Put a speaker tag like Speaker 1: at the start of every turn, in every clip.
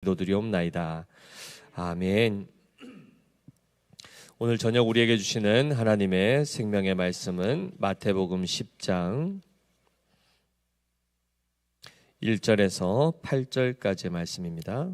Speaker 1: 기도드리옵나이다. 아멘. 오늘 저녁 우리에게 주시는 하나님의 생명의 말씀은 마태복음 10장 1절에서 8절까지의 말씀입니다.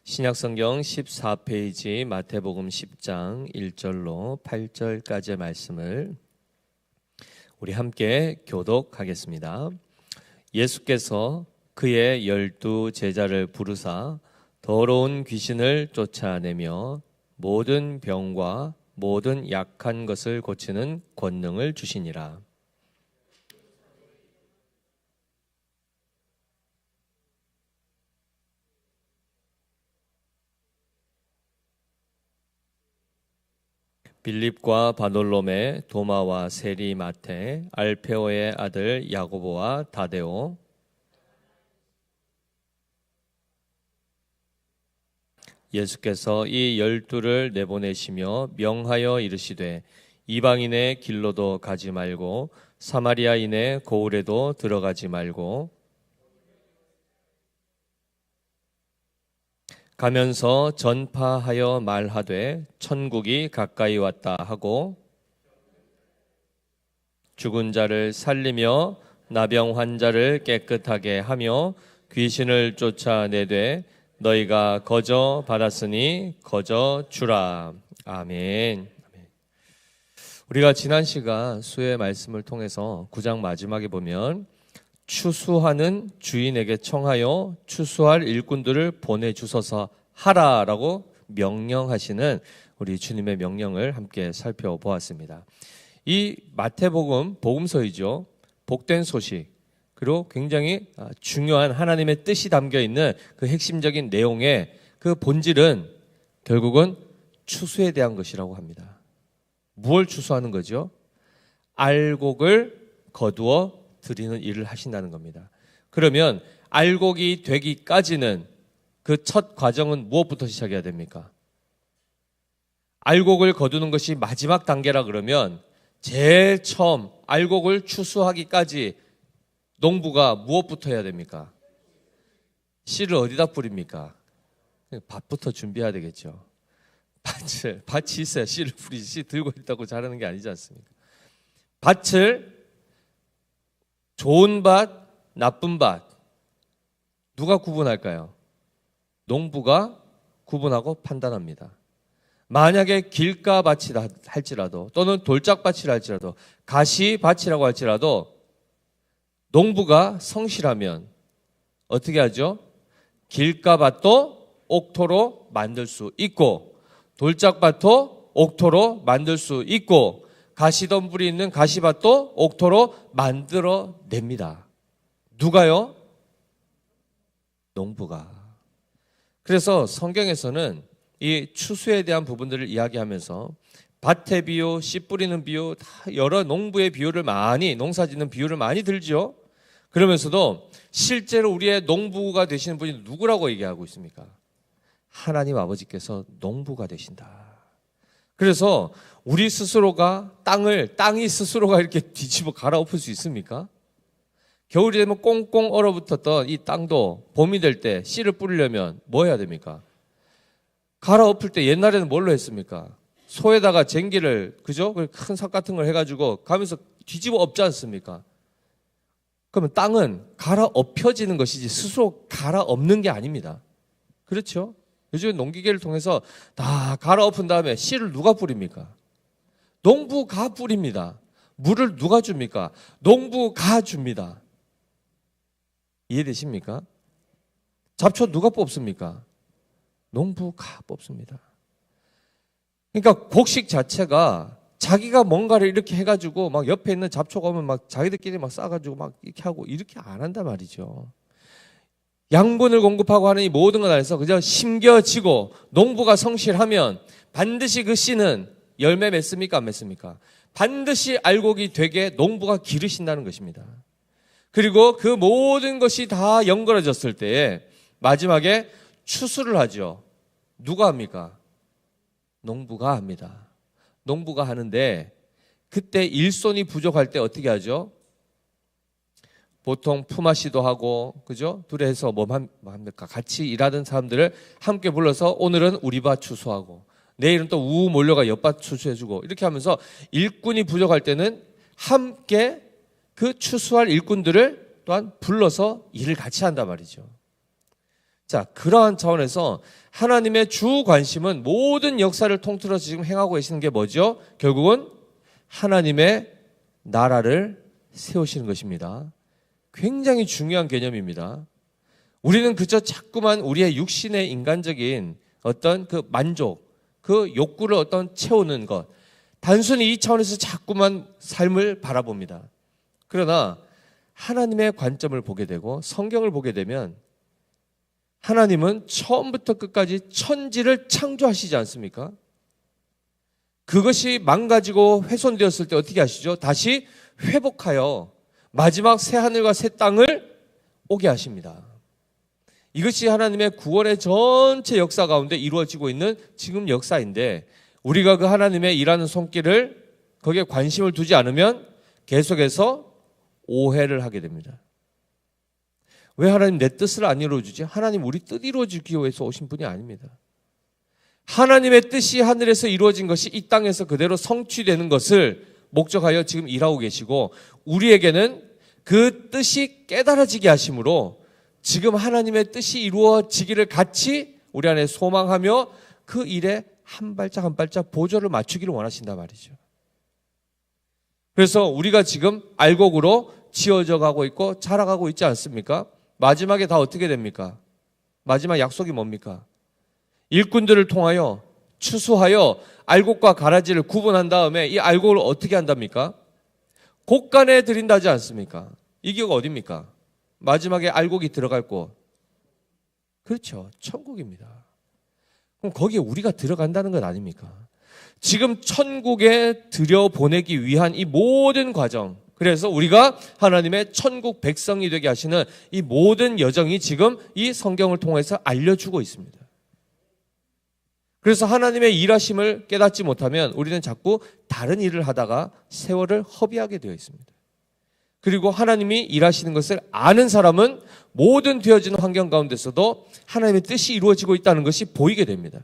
Speaker 1: 신약성경 14페이지 마태복음 10장 1절로 8절까지의 말씀을 우리 함께 교독하겠습니다. 예수께서 그의 12 제자를 부르사 더러운 귀신을 쫓아내며 모든 병과 모든 약한 것을 고치는 권능을 주시니라. 빌립과 바돌롬의 도마와 세리 마테, 알페오의 아들 야고보와 다데오, 예수께서 이 12를 내보내시며 명하여 이르시되 이방인의 길로도 가지 말고 사마리아인의 고을에도 들어가지 말고 가면서 전파하여 말하되 천국이 가까이 왔다 하고 죽은 자를 살리며 나병 환자를 깨끗하게 하며 귀신을 쫓아내되 너희가 거저 받았으니 거저 주라. 아멘. 우리가 지난 시간 수의 말씀을 통해서 9장 마지막에 보면 추수하는 주인에게 청하여 추수할 일꾼들을 보내주소서 하라라고 명령하시는 우리 주님의 명령을 함께 살펴보았습니다. 이 마태복음 복음서이죠. 복된 소식, 그리고 굉장히 중요한 하나님의 뜻이 담겨있는 그 핵심적인 내용의 그 본질은 결국은 추수에 대한 것이라고 합니다. 무엇을 추수하는 거죠? 알곡을 거두어 드리는 일을 하신다는 겁니다. 그러면 알곡이 되기까지는 그 첫 과정은 무엇부터 시작해야 됩니까? 알곡을 거두는 것이 마지막 단계라 그러면 제일 처음 알곡을 추수하기까지 농부가 무엇부터 해야 됩니까? 씨를 어디다 뿌립니까? 밭부터 준비해야 되겠죠. 밭이 있어야 씨를 뿌리지, 씨 들고 있다고 자라는 게 아니지 않습니까? 밭을 좋은 밭, 나쁜 밭 누가 구분할까요? 농부가 구분하고 판단합니다. 만약에 길가밭이라 할지라도 또는 돌짝밭이라 할지라도 가시밭이라고 할지라도 농부가 성실하면 어떻게 하죠? 길가밭도 옥토로 만들 수 있고 돌짝밭도 옥토로 만들 수 있고 가시덤불이 있는 가시밭도 옥토로 만들어냅니다. 누가요? 농부가. 그래서 성경에서는 이 추수에 대한 부분들을 이야기하면서 밭의 비유, 씨 뿌리는 비유, 다 여러 농부의 비유를 많이, 농사짓는 비유를 많이 들죠. 그러면서도 실제로 우리의 농부가 되시는 분이 누구라고 얘기하고 있습니까? 하나님 아버지께서 농부가 되신다. 그래서 우리 스스로가 땅이 스스로가 이렇게 뒤집어 갈아엎을 수 있습니까? 겨울이 되면 꽁꽁 얼어붙었던 이 땅도 봄이 될 때 씨를 뿌리려면 뭐 해야 됩니까? 갈아엎을 때 옛날에는 뭘로 했습니까? 소에다가 쟁기를, 그죠? 큰 삽 같은 걸 해가지고 가면서 뒤집어 엎지 않습니까? 그러면 땅은 갈아엎혀지는 것이지 스스로 갈아엎는 게 아닙니다. 그렇죠? 요즘 농기계를 통해서 다 갈아엎은 다음에 씨를 누가 뿌립니까? 농부가 뿌립니다. 물을 누가 줍니까? 농부가 줍니다. 이해되십니까? 잡초 누가 뽑습니까? 농부가 뽑습니다. 그러니까 곡식 자체가 자기가 뭔가를 이렇게 해가지고 막 옆에 있는 잡초가 오면 막 자기들끼리 막 싸가지고 막 이렇게 하고 이렇게 안 한단 말이죠. 양분을 공급하고 하는 이 모든 것 안에서 그저 심겨지고 농부가 성실하면 반드시 그 씨는 열매 맺습니까? 안 맺습니까? 반드시 알곡이 되게 농부가 기르신다는 것입니다. 그리고 그 모든 것이 다 연결해졌을 때에 마지막에 추수를 하죠. 누가 합니까? 농부가 합니다. 농부가 하는데 그때 일손이 부족할 때 어떻게 하죠? 보통 품앗이도 하고, 그죠? 둘이 해서 뭐 합니까? 같이 일하던 사람들을 함께 불러서 오늘은 우리 밭 추수하고, 내일은 또 우 몰려가 옆밭 추수해주고, 이렇게 하면서 일꾼이 부족할 때는 함께 그 추수할 일꾼들을 또한 불러서 일을 같이 한단 말이죠. 자, 그러한 차원에서 하나님의 주 관심은 모든 역사를 통틀어서 지금 행하고 계시는 게 뭐죠? 결국은 하나님의 나라를 세우시는 것입니다. 굉장히 중요한 개념입니다. 우리는 그저 자꾸만 우리의 육신의 인간적인 어떤 그 만족, 그 욕구를 어떤 채우는 것, 단순히 이 차원에서 자꾸만 삶을 바라봅니다. 그러나 하나님의 관점을 보게 되고 성경을 보게 되면 하나님은 처음부터 끝까지 천지를 창조하시지 않습니까? 그것이 망가지고 훼손되었을 때 어떻게 하시죠? 다시 회복하여 마지막 새 하늘과 새 땅을 오게 하십니다. 이것이 하나님의 구원의 전체 역사 가운데 이루어지고 있는 지금 역사인데, 우리가 그 하나님의 일하는 손길을 거기에 관심을 두지 않으면 계속해서 오해를 하게 됩니다. 왜 하나님 내 뜻을 안 이루어주지? 하나님 우리 뜻 이루어주기 위해서 오신 분이 아닙니다. 하나님의 뜻이 하늘에서 이루어진 것이 이 땅에서 그대로 성취되는 것을 목적하여 지금 일하고 계시고, 우리에게는 그 뜻이 깨달아지게 하심으로 지금 하나님의 뜻이 이루어지기를 같이 우리 안에 소망하며 그 일에 한 발짝 한 발짝 보조를 맞추기를 원하신단 말이죠. 그래서 우리가 지금 알곡으로 지어져 가고 있고 자라가고 있지 않습니까? 마지막에 다 어떻게 됩니까? 마지막 약속이 뭡니까? 일꾼들을 통하여 추수하여 알곡과 가라지를 구분한 다음에 이 알곡을 어떻게 한답니까? 곡간에 들인다지 않습니까? 이 기회가 어딥니까? 마지막에 알곡이 들어갈 곳. 그렇죠. 천국입니다. 그럼 거기에 우리가 들어간다는 건 아닙니까? 지금 천국에 들여보내기 위한 이 모든 과정, 그래서 우리가 하나님의 천국 백성이 되게 하시는 이 모든 여정이 지금 이 성경을 통해서 알려주고 있습니다. 그래서 하나님의 일하심을 깨닫지 못하면 우리는 자꾸 다른 일을 하다가 세월을 허비하게 되어 있습니다. 그리고 하나님이 일하시는 것을 아는 사람은 모든 되어지는 환경 가운데서도 하나님의 뜻이 이루어지고 있다는 것이 보이게 됩니다.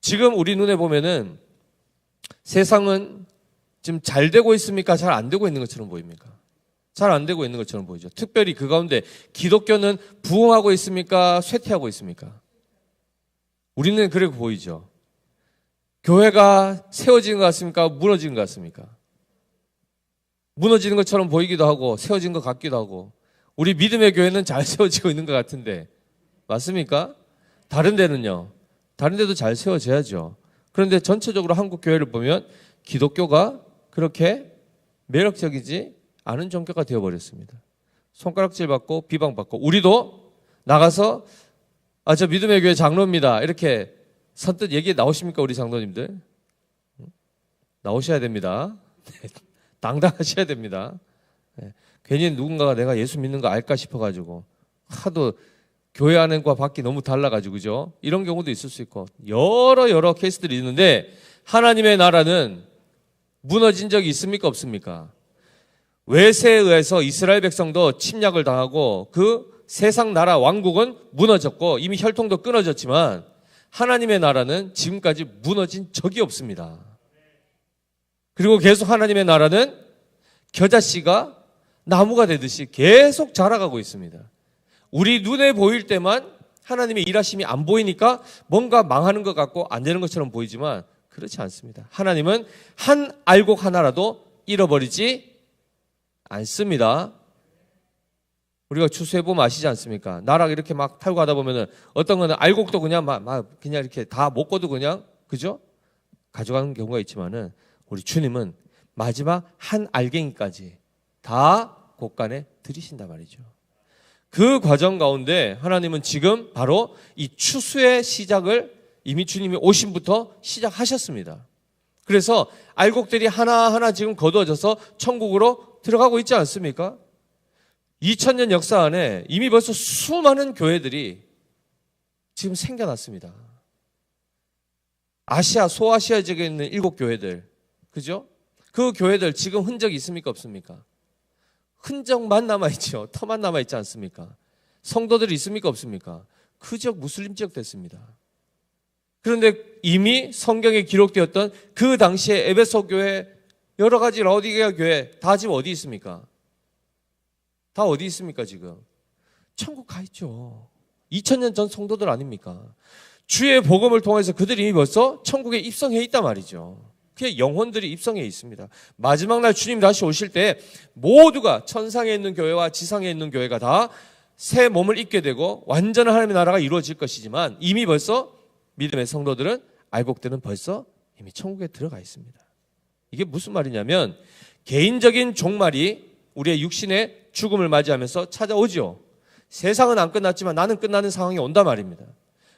Speaker 1: 지금 우리 눈에 보면은 세상은 지금 잘 되고 있습니까? 잘 안 되고 있는 것처럼 보입니까? 잘 안 되고 있는 것처럼 보이죠. 특별히 그 가운데 기독교는 부흥하고 있습니까? 쇠퇴하고 있습니까? 우리는 그렇게 보이죠. 교회가 세워지는 것 같습니까? 무너지는 것 같습니까? 무너지는 것처럼 보이기도 하고 세워진 것 같기도 하고, 우리 믿음의 교회는 잘 세워지고 있는 것 같은데 맞습니까? 다른 데는요? 다른 데도 잘 세워져야죠. 그런데 전체적으로 한국 교회를 보면 기독교가 그렇게 매력적이지 않은 종교가 되어버렸습니다. 손가락질 받고 비방받고, 우리도 나가서 저 믿음의 교회 장로입니다 이렇게 선뜻 얘기 나오십니까? 우리 장로님들 나오셔야 됩니다. 당당하셔야 됩니다. 괜히 누군가가 내가 예수 믿는 거 알까 싶어가지고 하도 교회 안과 밖이 너무 달라가지고, 그죠? 이런 경우도 있을 수 있고 여러 케이스들이 있는데, 하나님의 나라는 무너진 적이 있습니까? 없습니까? 외세에 의해서 이스라엘 백성도 침략을 당하고 그 세상 나라 왕국은 무너졌고 이미 혈통도 끊어졌지만 하나님의 나라는 지금까지 무너진 적이 없습니다. 그리고 계속 하나님의 나라는 겨자씨가 나무가 되듯이 계속 자라가고 있습니다. 우리 눈에 보일 때만 하나님의 일하심이 안 보이니까 뭔가 망하는 것 같고 안 되는 것처럼 보이지만 그렇지 않습니다. 하나님은 한 알곡 하나라도 잃어버리지 않습니다. 우리가 추수해보면 아시지 않습니까? 나락 이렇게 막 타고 가다 보면은 어떤 거는 알곡도 그냥 그냥 이렇게 다 먹고도 그냥, 그죠? 가져가는 경우가 있지만은 우리 주님은 마지막 한 알갱이까지 다 곳간에 들이신단 말이죠. 그 과정 가운데 하나님은 지금 바로 이 추수의 시작을 이미 주님이 오심부터 시작하셨습니다. 그래서 알곡들이 하나하나 지금 거두어져서 천국으로 들어가고 있지 않습니까? 2000년 역사 안에 이미 벌써 수많은 교회들이 지금 생겨났습니다. 아시아, 소아시아 지역에 있는 7교회들, 그죠? 그 교회들 지금 흔적이 있습니까, 없습니까? 흔적만 남아있죠. 터만 남아있지 않습니까? 성도들이 있습니까, 없습니까? 그 지역 무슬림 지역 됐습니다. 그런데 이미 성경에 기록되었던 그 당시에 에베소 교회, 여러 가지 라오디게아 교회 다 지금 어디 있습니까? 다 어디 있습니까, 지금? 천국 가 있죠. 2000년 전 성도들 아닙니까? 주의 복음을 통해서 그들이 이미 벌써 천국에 입성해 있단 말이죠. 그게 영혼들이 입성해 있습니다. 마지막 날 주님 다시 오실 때 모두가 천상에 있는 교회와 지상에 있는 교회가 다 새 몸을 입게 되고 완전한 하나님의 나라가 이루어질 것이지만 이미 벌써 믿음의 성도들은 알곡들은 벌써 이미 천국에 들어가 있습니다. 이게 무슨 말이냐면 개인적인 종말이 우리의 육신의 죽음을 맞이하면서 찾아오죠. 세상은 안 끝났지만 나는 끝나는 상황이 온단 말입니다.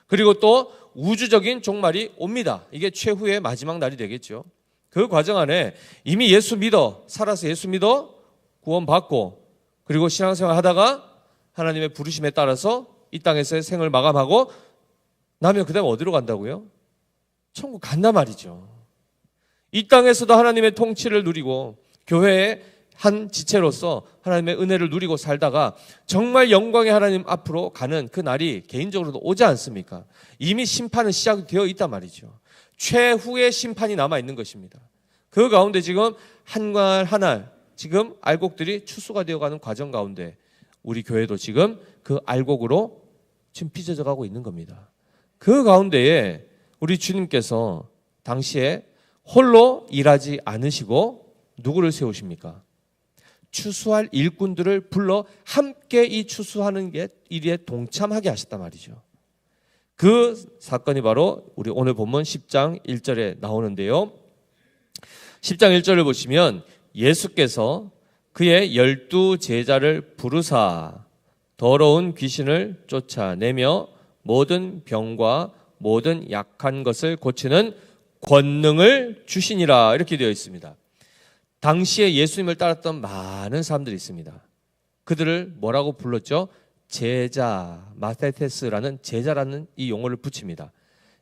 Speaker 1: 그리고 또 우주적인 종말이 옵니다. 이게 최후의 마지막 날이 되겠죠. 그 과정 안에 이미 예수 믿어, 살아서 예수 믿어 구원받고 그리고 신앙생활 하다가 하나님의 부르심에 따라서 이 땅에서의 생을 마감하고 나면 그 다음에 어디로 간다고요? 천국 간단 말이죠. 이 땅에서도 하나님의 통치를 누리고 교회의 한 지체로서 하나님의 은혜를 누리고 살다가 정말 영광의 하나님 앞으로 가는 그 날이 개인적으로도 오지 않습니까? 이미 심판은 시작되어 있단 말이죠. 최후의 심판이 남아있는 것입니다. 그 가운데 지금 한 날 한 날 지금 알곡들이 추수가 되어가는 과정 가운데 우리 교회도 지금 그 알곡으로 지금 빚어져 가고 있는 겁니다. 그 가운데에 우리 주님께서 당시에 홀로 일하지 않으시고 누구를 세우십니까? 추수할 일꾼들을 불러 함께 이 추수하는 게 일에 동참하게 하셨단 말이죠. 그 사건이 바로 우리 오늘 본문 10장 1절에 나오는데요. 10장 1절을 보시면 예수께서 그의 12 제자를 부르사 더러운 귀신을 쫓아내며 모든 병과 모든 약한 것을 고치는 권능을 주시니라 이렇게 되어 있습니다. 당시에 예수님을 따랐던 많은 사람들이 있습니다. 그들을 뭐라고 불렀죠? 제자, 마테테스라는 제자라는 이 용어를 붙입니다.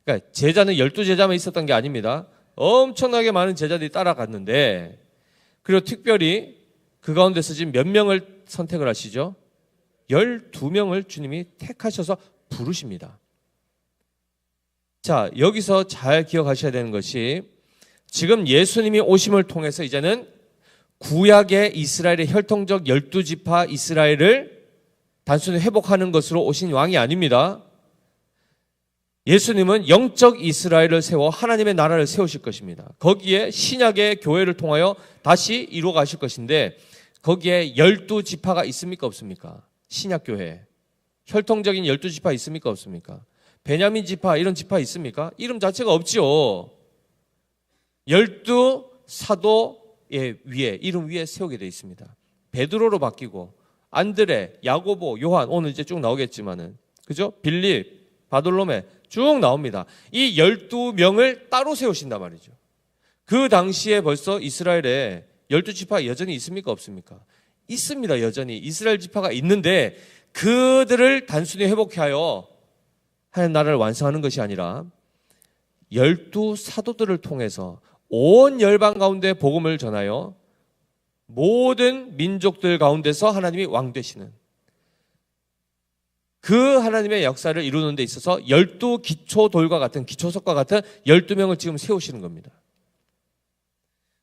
Speaker 1: 그러니까 제자는 12 제자만 있었던 게 아닙니다. 엄청나게 많은 제자들이 따라갔는데 그리고 특별히 그 가운데서 지금 몇 명을 선택을 하시죠? 12명을 주님이 택하셔서 부르십니다. 자, 여기서 잘 기억하셔야 되는 것이 지금 예수님이 오심을 통해서 이제는 구약의 이스라엘의 혈통적 12지파 이스라엘을 단순히 회복하는 것으로 오신 왕이 아닙니다. 예수님은 영적 이스라엘을 세워 하나님의 나라를 세우실 것입니다. 거기에 신약의 교회를 통하여 다시 이루어 가실 것인데 거기에 12지파가 있습니까 없습니까? 신약교회 혈통적인 12지파 있습니까 없습니까? 베냐민 지파 이런 지파 있습니까? 이름 자체가 없죠. 12 사도의 위에 이름 위에 세우게 되어 있습니다. 베드로로 바뀌고 안드레, 야고보, 요한 오늘 이제 쭉 나오겠지만은 그죠? 빌립, 바돌로메 쭉 나옵니다. 이 12명을 따로 세우신단 말이죠. 그 당시에 벌써 이스라엘에 12지파 여전히 있습니까 없습니까? 있습니다. 여전히 이스라엘 지파가 있는데 그들을 단순히 회복하여 하나님 나라를 완성하는 것이 아니라 12 사도들을 통해서 온 열방 가운데 복음을 전하여 모든 민족들 가운데서 하나님이 왕 되시는 그 하나님의 역사를 이루는 데 있어서 12 기초돌과 같은 기초석과 같은 12명을 지금 세우시는 겁니다.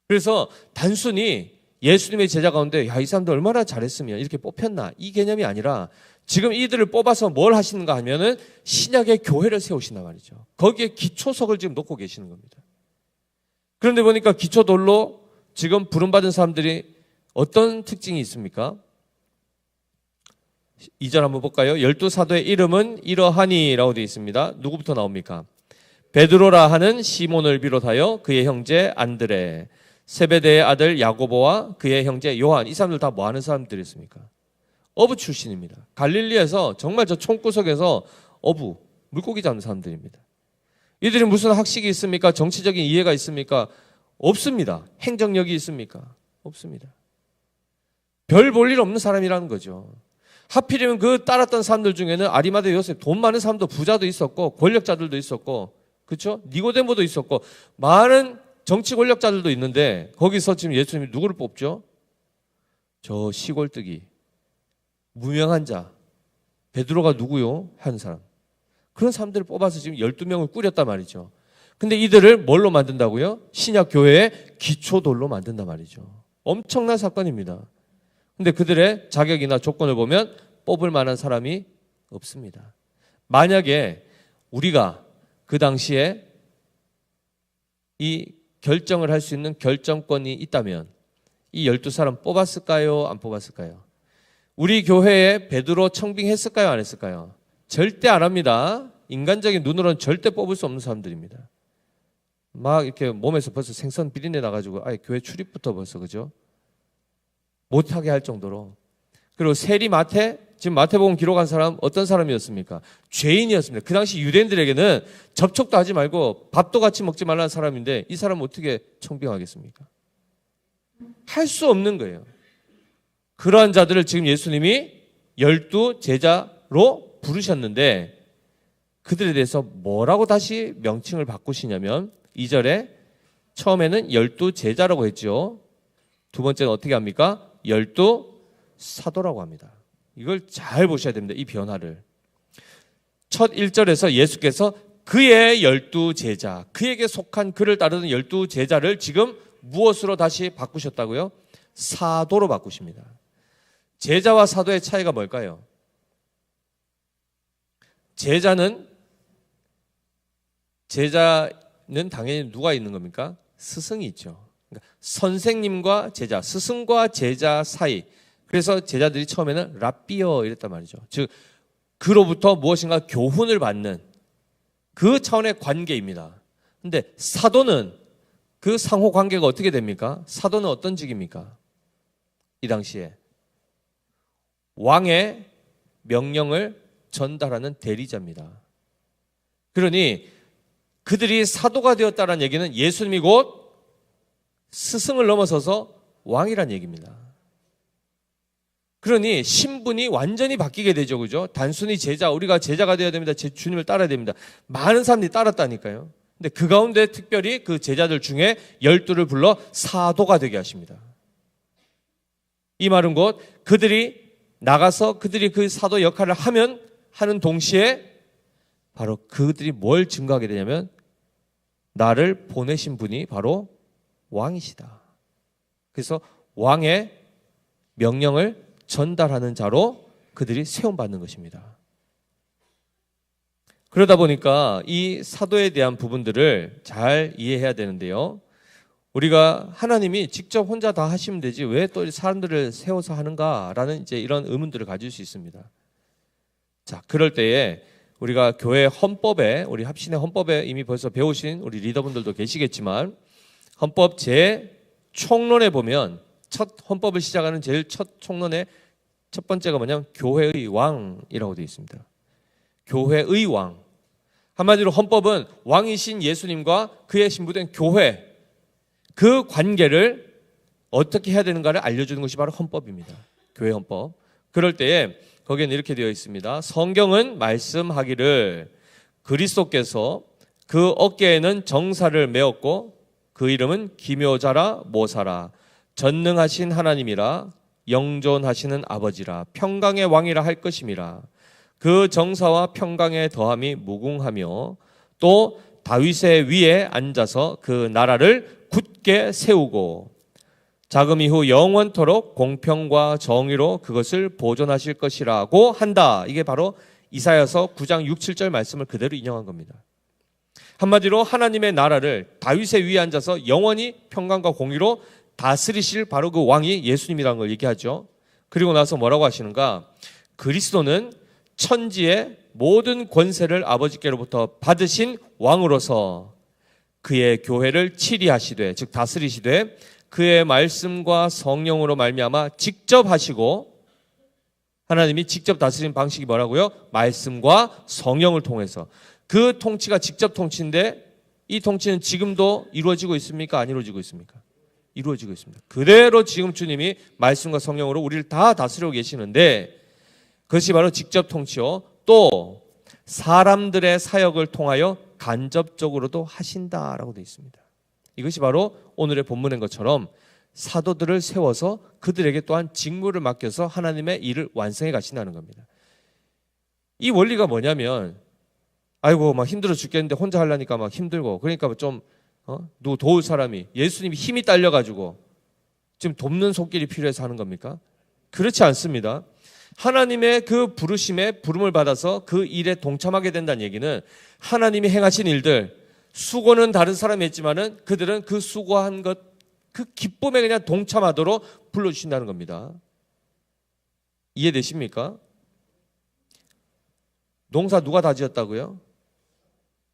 Speaker 1: 그래서 단순히 예수님의 제자 가운데 야, 이 사람들 얼마나 잘했으면 이렇게 뽑혔나 이 개념이 아니라 지금 이들을 뽑아서 뭘 하시는가 하면은 신약의 교회를 세우신단 말이죠. 거기에 기초석을 지금 놓고 계시는 겁니다. 그런데 보니까 기초돌로 지금 부름받은 사람들이 어떤 특징이 있습니까? 2절 한번 볼까요? 12 사도의 이름은 이러하니라고 되어 있습니다. 누구부터 나옵니까? 베드로라 하는 시몬을 비롯하여 그의 형제 안드레, 세베대의 아들 야고보와 그의 형제 요한. 이 사람들 다 뭐 하는 사람들이었습니까? 어부 출신입니다. 갈릴리에서 정말 저 총구석에서 어부, 물고기 잡는 사람들입니다. 이들이 무슨 학식이 있습니까? 정치적인 이해가 있습니까? 없습니다. 행정력이 있습니까? 없습니다. 별 볼 일 없는 사람이라는 거죠. 하필이면 그 따랐던 사람들 중에는 아리마대 요셉 돈 많은 사람도 부자도 있었고 권력자들도 있었고 그렇죠? 니고데모도 있었고 많은 정치 권력자들도 있는데 거기서 지금 예수님이 누구를 뽑죠? 저 시골뜨기, 무명한 자, 베드로가 누구요? 하는 사람. 그런 사람들을 뽑아서 지금 12명을 꾸렸단 말이죠. 근데 이들을 뭘로 만든다고요? 신약 교회의 기초돌로 만든단 말이죠. 엄청난 사건입니다. 근데 그들의 자격이나 조건을 보면 뽑을 만한 사람이 없습니다. 만약에 우리가 그 당시에 이 결정을 할 수 있는 결정권이 있다면 이 12사람 뽑았을까요? 안 뽑았을까요? 우리 교회에 베드로 청빙했을까요? 안 했을까요? 절대 안 합니다. 인간적인 눈으로는 절대 뽑을 수 없는 사람들입니다. 막 이렇게 몸에서 벌써 생선 비린내 나가지고 아예 교회 출입부터 벌써 그죠? 못하게 할 정도로. 그리고 세리 마태, 지금 마태복음 기록한 사람 어떤 사람이었습니까? 죄인이었습니다. 그 당시 유대인들에게는 접촉도 하지 말고 밥도 같이 먹지 말라는 사람인데 이 사람은 어떻게 청빙하겠습니까? 할 수 없는 거예요. 그러한 자들을 지금 예수님이 12 제자로 부르셨는데 그들에 대해서 뭐라고 다시 명칭을 바꾸시냐면 2절에 처음에는 12 제자라고 했죠. 두 번째는 어떻게 합니까? 12 사도라고 합니다. 이걸 잘 보셔야 됩니다. 이 변화를. 첫 1절에서 예수께서 그의 12 제자, 그에게 속한 그를 따르는 12 제자를 지금 무엇으로 다시 바꾸셨다고요? 사도로 바꾸십니다. 제자와 사도의 차이가 뭘까요? 제자는 당연히 누가 있는 겁니까? 스승이 있죠. 그러니까 선생님과 제자, 스승과 제자 사이. 그래서 제자들이 처음에는 랍비어 이랬단 말이죠. 즉 그로부터 무엇인가 교훈을 받는 그 차원의 관계입니다. 근데 사도는 그 상호 관계가 어떻게 됩니까? 사도는 어떤 직입니까? 이 당시에 왕의 명령을 전달하는 대리자입니다. 그러니 그들이 사도가 되었다는 얘기는 예수님이 곧 스승을 넘어서서 왕이란 얘기입니다. 그러니 신분이 완전히 바뀌게 되죠. 그죠? 단순히 제자, 우리가 제자가 되어야 됩니다. 제 주님을 따라야 됩니다. 많은 사람들이 따랐다니까요. 근데 그 가운데 특별히 그 제자들 중에 12를 불러 사도가 되게 하십니다. 이 말은 곧 그들이 나가서 그들이 그 사도 역할을 하는 동시에 바로 그들이 뭘 증거하게 되냐면 나를 보내신 분이 바로 왕이시다. 그래서 왕의 명령을 전달하는 자로 그들이 세움받는 것입니다. 그러다 보니까 이 사도에 대한 부분들을 잘 이해해야 되는데요. 우리가 하나님이 직접 혼자 다 하시면 되지 왜 또 사람들을 세워서 하는가라는 이제 이런 의문들을 가질 수 있습니다. 자, 그럴 때에 우리가 교회 헌법에, 우리 합신의 헌법에 이미 벌써 배우신 우리 리더분들도 계시겠지만 헌법 제 총론에 보면 첫 헌법을 시작하는 제일 첫 총론의 첫 번째가 뭐냐면 교회의 왕이라고 되어 있습니다. 교회의 왕. 한마디로 헌법은 왕이신 예수님과 그의 신부된 교회, 그 관계를 어떻게 해야 되는가를 알려주는 것이 바로 헌법입니다. 교회 헌법. 그럴 때에 거기에는 이렇게 되어 있습니다. 성경은 말씀하기를 그리스도께서 그 어깨에는 정사를 메었고 그 이름은 기묘자라 모사라 전능하신 하나님이라 영존하시는 아버지라 평강의 왕이라 할 것임이라. 그 정사와 평강의 더함이 무궁하며 또 다윗의 위에 앉아서 그 나라를 굳게 세우고 자금 이후 영원토록 공평과 정의로 그것을 보존하실 것이라고 한다. 이게 바로 이사야서 9장 6, 7절 말씀을 그대로 인용한 겁니다. 한마디로 하나님의 나라를 다윗의 위에 앉아서 영원히 평강과 공의로 다스리실 바로 그 왕이 예수님이라는 걸 얘기하죠. 그리고 나서 뭐라고 하시는가? 그리스도는 천지의 모든 권세를 아버지께로부터 받으신 왕으로서 그의 교회를 치리하시되 즉 다스리시되 그의 말씀과 성령으로 말미암아 직접 하시고 하나님이 직접 다스리는 방식이 뭐라고요? 말씀과 성령을 통해서. 그 통치가 직접 통치인데 이 통치는 지금도 이루어지고 있습니까? 안 이루어지고 있습니까? 이루어지고 있습니다. 그대로 지금 주님이 말씀과 성령으로 우리를 다 다스리고 계시는데 그것이 바로 직접 통치요. 또 사람들의 사역을 통하여 간접적으로도 하신다라고 되어 있습니다. 이것이 바로 오늘의 본문인 것처럼 사도들을 세워서 그들에게 또한 직무를 맡겨서 하나님의 일을 완성해 가신다는 겁니다. 이 원리가 뭐냐면 아이고 막 힘들어 죽겠는데 혼자 하려니까 막 힘들고 그러니까 좀 누구 도울 사람이 예수님이 힘이 딸려가지고 지금 돕는 손길이 필요해서 하는 겁니까? 그렇지 않습니다. 하나님의 그 부르심에 부름을 받아서 그 일에 동참하게 된다는 얘기는 하나님이 행하신 일들 수고는 다른 사람이 했지만은 그들은 그 수고한 것 그 기쁨에 그냥 동참하도록 불러주신다는 겁니다. 이해되십니까? 농사 누가 다 지었다고요?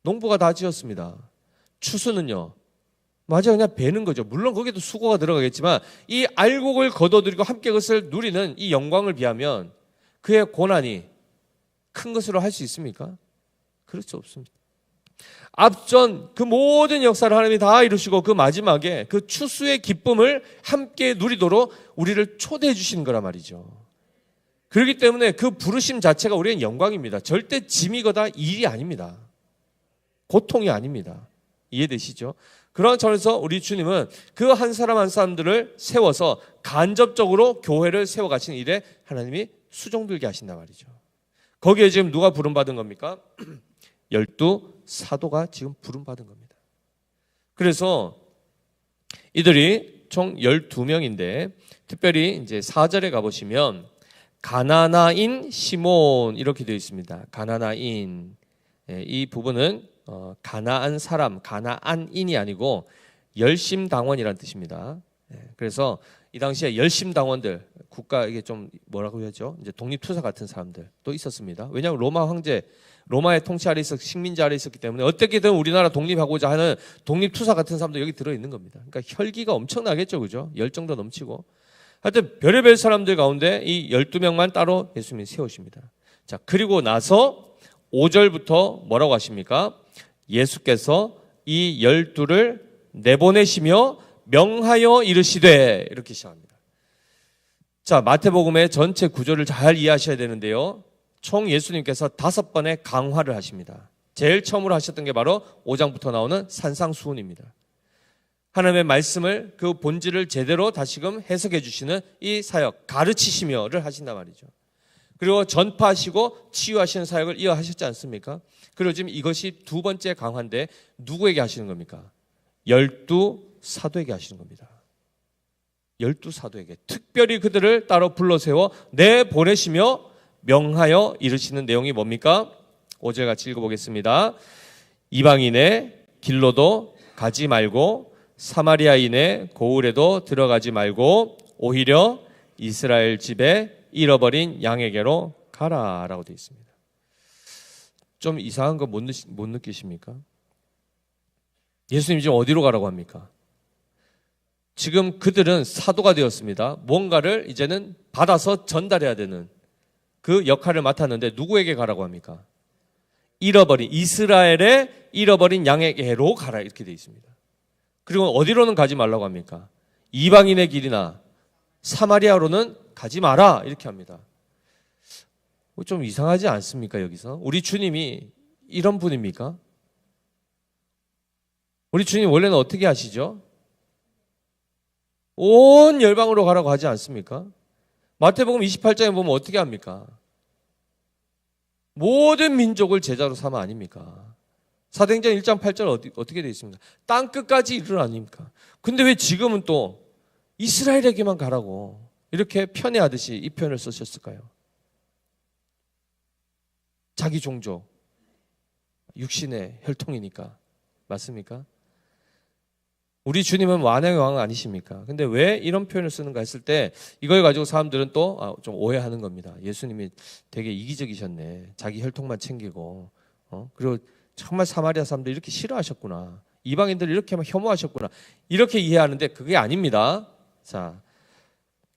Speaker 1: 농부가 다 지었습니다. 추수는요? 맞아 그냥 베는 거죠. 물론 거기도 수고가 들어가겠지만 이 알곡을 거둬들이고 함께 그것을 누리는 이 영광을 비하면 그의 고난이 큰 것으로 할 수 있습니까? 그럴 수 없습니다. 앞전 그 모든 역사를 하나님이 다 이루시고 그 마지막에 그 추수의 기쁨을 함께 누리도록 우리를 초대해 주시는 거란 말이죠. 그렇기 때문에 그 부르심 자체가 우리의 영광입니다. 절대 짐이거나 일이 아닙니다. 고통이 아닙니다. 이해되시죠? 그런 점에서 우리 주님은 그 한 사람 한 사람들을 세워서 간접적으로 교회를 세워가신 일에 하나님이 수종들게 하신단 말이죠. 거기에 지금 누가 부름받은 겁니까? 12 사도가 지금 부름받은 겁니다. 그래서 이들이 총 12명인데 특별히 이제 4절에 가보시면 가나나인 시몬 이렇게 되어 있습니다. 가나나인 이 부분은 가나안 사람, 가나안인이 아니고 열심당원이라는 뜻입니다. 그래서 이 당시에 열심당원들, 국가 이게 좀 뭐라고 해야죠? 이제 독립투사 같은 사람들도 있었습니다. 왜냐하면 로마 황제, 로마의 통치 아래 있었, 식민지 아래 있었기 때문에 어떻게든 우리나라 독립하고자 하는 독립투사 같은 사람도 여기 들어 있는 겁니다. 그러니까 혈기가 엄청나겠죠, 그죠? 열정도 넘치고. 하여튼 별의별 사람들 가운데 이 12명만 따로 예수님이 세우십니다. 자, 그리고 나서 5절부터 뭐라고 하십니까? 예수께서 이 12를 내보내시며 명하여 이르시되 이렇게 시작합니다. 자, 마태복음의 전체 구조를 잘 이해하셔야 되는데요. 총 예수님께서 5번의 강화를 하십니다. 제일 처음으로 하셨던 게 바로 5장부터 나오는 산상수훈입니다. 하나님의 말씀을 그 본질을 제대로 다시금 해석해 주시는 이 사역, 가르치시며를 하신단 말이죠. 그리고 전파하시고 치유하시는 사역을 이어하셨지 않습니까? 그리고 지금 이것이 두 번째 강화인데 누구에게 하시는 겁니까? 12 사도에게 하시는 겁니다. 12 사도에게 특별히 그들을 따로 불러세워 내보내시며 명하여 이르시는 내용이 뭡니까? 5절 같이 읽어보겠습니다. 이방인의 길로도 가지 말고 사마리아인의 고을에도 들어가지 말고 오히려 이스라엘 집에 잃어버린 양에게로 가라라고 되어 있습니다. 좀 이상한 거 못 느끼십니까? 예수님 지금 어디로 가라고 합니까? 지금 그들은 사도가 되었습니다. 뭔가를 이제는 받아서 전달해야 되는 그 역할을 맡았는데 누구에게 가라고 합니까? 잃어버린 이스라엘의 잃어버린 양에게로 가라 이렇게 되어 있습니다. 그리고 어디로는 가지 말라고 합니까? 이방인의 길이나 사마리아로는 가지 마라 이렇게 합니다. 좀 이상하지 않습니까? 여기서 우리 주님이 이런 분입니까? 우리 주님 원래는 어떻게 하시죠? 온 열방으로 가라고 하지 않습니까? 마태복음 28장에 보면 어떻게 합니까? 모든 민족을 제자로 삼아 아닙니까? 사도행전 1장 8절 어떻게 되어 있습니까? 땅끝까지 이르러 아닙니까? 근데 왜 지금은 또 이스라엘에게만 가라고 이렇게 편애하듯이 이 표현을 쓰셨을까요? 자기 종족, 육신의 혈통이니까. 맞습니까? 우리 주님은 완왕의 왕 아니십니까? 근데 왜 이런 표현을 쓰는가 했을 때 이걸 가지고 사람들은 또 좀 오해하는 겁니다. 예수님이 되게 이기적이셨네. 자기 혈통만 챙기고 그리고 정말 사마리아 사람들 이렇게 싫어하셨구나. 이방인들 이렇게 막 혐오하셨구나. 이렇게 이해하는데 그게 아닙니다. 자,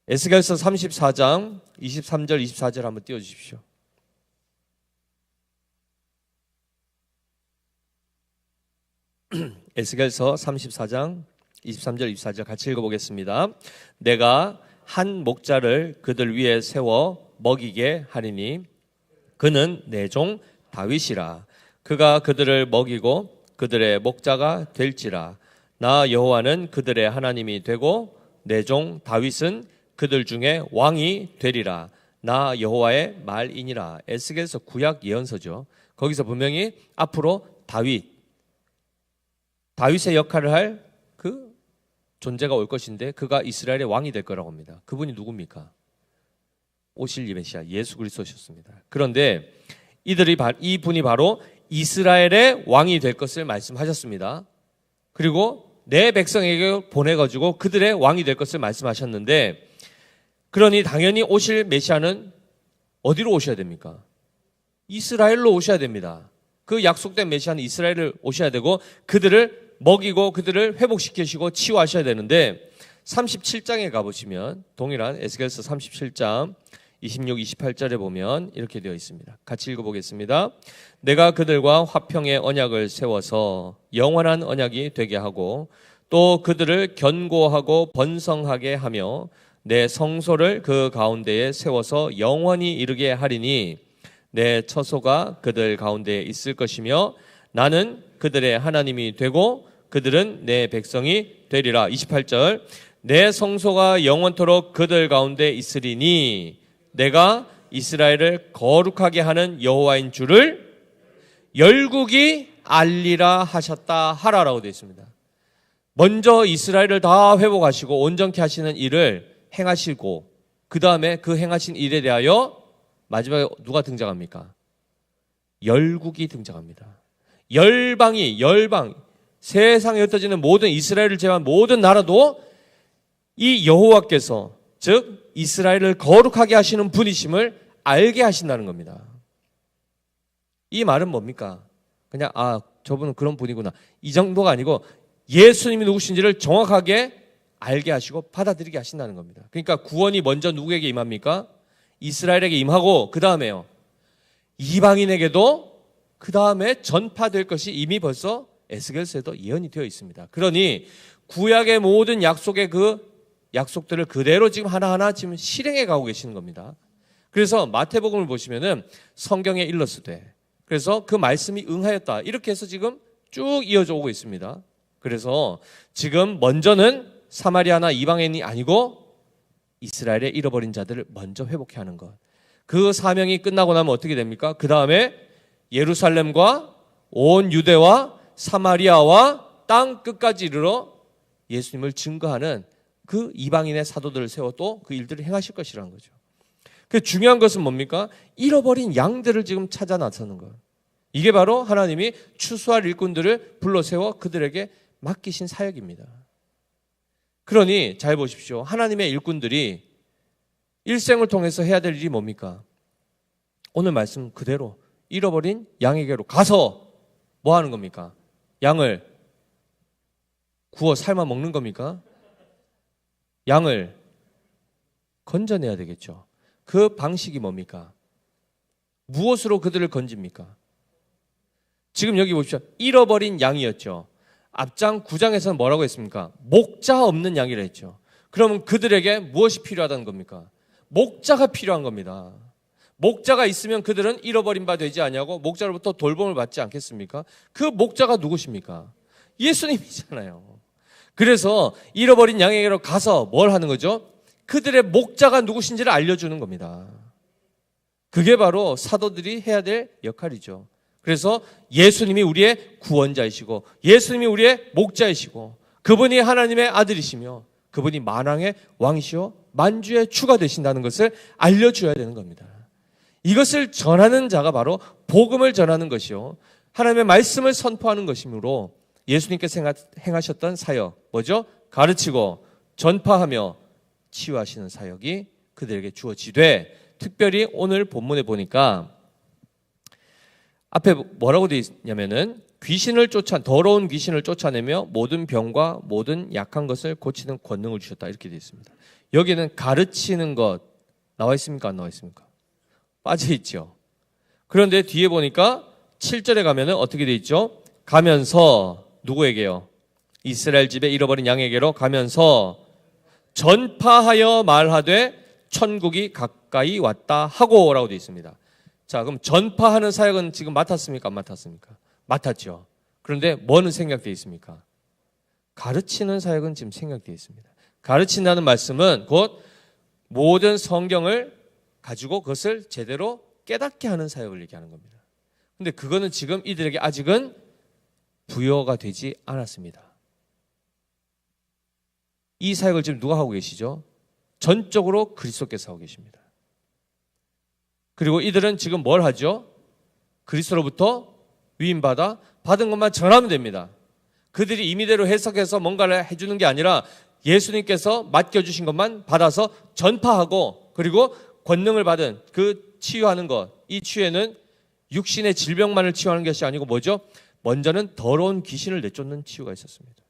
Speaker 1: 에스겔서 34장 23절 24절 한번 띄워주십시오. 에스겔서 34장 23절 24절 같이 읽어보겠습니다. 내가 한 목자를 그들 위에 세워 먹이게 하리니 그는 내 종 다윗이라. 그가 그들을 먹이고 그들의 목자가 될지라. 나 여호와는 그들의 하나님이 되고 내 종 다윗은 그들 중에 왕이 되리라. 나 여호와의 말이니라. 에스겔서 구약 예언서죠. 거기서 분명히 앞으로 다윗의 역할을 할 그 존재가 올 것인데 그가 이스라엘의 왕이 될 거라고 합니다. 그분이 누굽니까? 오실 메시아 예수 그리스도셨습니다. 그런데 이분이 바로 이스라엘의 왕이 될 것을 말씀하셨습니다. 그리고 내 백성에게 보내가지고 그들의 왕이 될 것을 말씀하셨는데, 그러니 당연히 오실 메시아는 어디로 오셔야 됩니까? 이스라엘로 오셔야 됩니다. 그 약속된 메시아는 이스라엘을 오셔야 되고 그들을 먹이고 그들을 회복시키시고 치유하셔야 되는데, 37장에 가보시면 동일한 에스겔서 37장 26, 28절에 보면 이렇게 되어 있습니다. 같이 읽어보겠습니다. 내가 그들과 화평의 언약을 세워서 영원한 언약이 되게 하고 또 그들을 견고하고 번성하게 하며 내 성소를 그 가운데에 세워서 영원히 이르게 하리니 내 처소가 그들 가운데에 있을 것이며 나는 그들의 하나님이 되고 그들은 내 백성이 되리라. 28절 내 성소가 영원토록 그들 가운데 있으리니 내가 이스라엘을 거룩하게 하는 여호와인 줄을 열국이 알리라 하셨다 하라라고 되어 있습니다. 먼저 이스라엘을 다 회복하시고 온전케 하시는 일을 행하시고 그 다음에 그 행하신 일에 대하여 마지막에 누가 등장합니까? 열국이 등장합니다. 열방 세상에 흩어지는 모든 이스라엘을 제외한 모든 나라도 이 여호와께서 즉 이스라엘을 거룩하게 하시는 분이심을 알게 하신다는 겁니다. 이 말은 뭡니까? 그냥 저분은 그런 분이구나 이 정도가 아니고 예수님이 누구신지를 정확하게 알게 하시고 받아들이게 하신다는 겁니다. 그러니까 구원이 먼저 누구에게 임합니까? 이스라엘에게 임하고 그 다음에요 이방인에게도 그 다음에 전파될 것이 이미 벌써 에스겔서에도 예언이 되어 있습니다. 그러니 구약의 모든 약속의 그 약속들을 그대로 지금 하나하나 지금 실행해 가고 계시는 겁니다. 그래서 마태복음을 보시면은 성경에 일렀으되 그래서 그 말씀이 응하였다 이렇게 해서 지금 쭉 이어져 오고 있습니다. 그래서 지금 먼저는 사마리아나 이방인이 아니고 이스라엘의 잃어버린 자들을 먼저 회복해 하는 것. 그 사명이 끝나고 나면 어떻게 됩니까? 그 다음에 예루살렘과 온 유대와 사마리아와 땅 끝까지 이르러 예수님을 증거하는 그 이방인의 사도들을 세워 또 그 일들을 행하실 것이라는 거죠. 그 중요한 것은 뭡니까? 잃어버린 양들을 지금 찾아 나서는 것. 이게 바로 하나님이 추수할 일꾼들을 불러 세워 그들에게 맡기신 사역입니다. 그러니 잘 보십시오. 하나님의 일꾼들이 일생을 통해서 해야 될 일이 뭡니까? 오늘 말씀 그대로 잃어버린 양에게로 가서 뭐 하는 겁니까? 양을 구워 삶아 먹는 겁니까? 양을 건져내야 되겠죠. 그 방식이 뭡니까? 무엇으로 그들을 건집니까? 지금 여기 보십시오. 잃어버린 양이었죠. 앞장 9장에서는 뭐라고 했습니까? 목자 없는 양이라 했죠. 그러면 그들에게 무엇이 필요하다는 겁니까? 목자가 필요한 겁니다. 목자가 있으면 그들은 잃어버린 바 되지 아니하고 목자로부터 돌봄을 받지 않겠습니까? 그 목자가 누구십니까? 예수님이잖아요. 그래서 잃어버린 양에게로 가서 뭘 하는 거죠? 그들의 목자가 누구신지를 알려주는 겁니다. 그게 바로 사도들이 해야 될 역할이죠. 그래서 예수님이 우리의 구원자이시고 예수님이 우리의 목자이시고 그분이 하나님의 아들이시며 그분이 만왕의 왕이시오 만주의 주가 되신다는 것을 알려줘야 되는 겁니다. 이것을 전하는 자가 바로 복음을 전하는 것이요 하나님의 말씀을 선포하는 것이므로 예수님께서 행하셨던 사역 뭐죠? 가르치고 전파하며 치유하시는 사역이 그들에게 주어지되 특별히 오늘 본문에 보니까 앞에 뭐라고 되어 있냐면은 더러운 귀신을 쫓아내며 모든 병과 모든 약한 것을 고치는 권능을 주셨다 이렇게 되어 있습니다. 여기는 가르치는 것 나와 있습니까? 안 나와 있습니까? 빠져 있죠. 그런데 뒤에 보니까 7절에 가면은 어떻게 되어 있죠? 가면서 누구에게요? 이스라엘 집에 잃어버린 양에게로 가면서 전파하여 말하되 천국이 가까이 왔다 하고 라고 되어 있습니다. 자, 그럼 전파하는 사역은 지금 맡았습니까? 안 맡았습니까? 맡았죠. 그런데 뭐는 생략되어 있습니까? 가르치는 사역은 지금 생략되어 있습니다. 가르친다는 말씀은 곧 모든 성경을 가지고 그것을 제대로 깨닫게 하는 사역을 얘기하는 겁니다. 근데 그거는 지금 이들에게 아직은 부여가 되지 않았습니다. 이 사역을 지금 누가 하고 계시죠? 전적으로 그리스도께서 하고 계십니다. 그리고 이들은 지금 뭘 하죠? 그리스도로부터 위임받아 받은 것만 전하면 됩니다. 그들이 임의대로 해석해서 뭔가를 해주는 게 아니라 예수님께서 맡겨주신 것만 받아서 전파하고 그리고 권능을 받은 그 치유하는 것, 이 치유에는 육신의 질병만을 치유하는 것이 아니고 뭐죠? 먼저는 더러운 귀신을 내쫓는 치유가 있었습니다.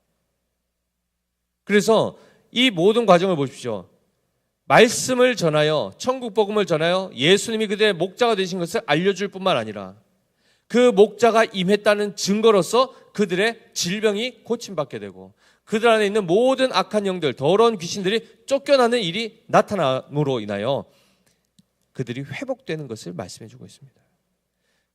Speaker 1: 그래서 이 모든 과정을 보십시오. 말씀을 전하여 천국 복음을 전하여 예수님이 그들의 목자가 되신 것을 알려줄 뿐만 아니라 그 목자가 임했다는 증거로서 그들의 질병이 고침받게 되고 그들 안에 있는 모든 악한 영들, 더러운 귀신들이 쫓겨나는 일이 나타남으로 인하여 그들이 회복되는 것을 말씀해 주고 있습니다.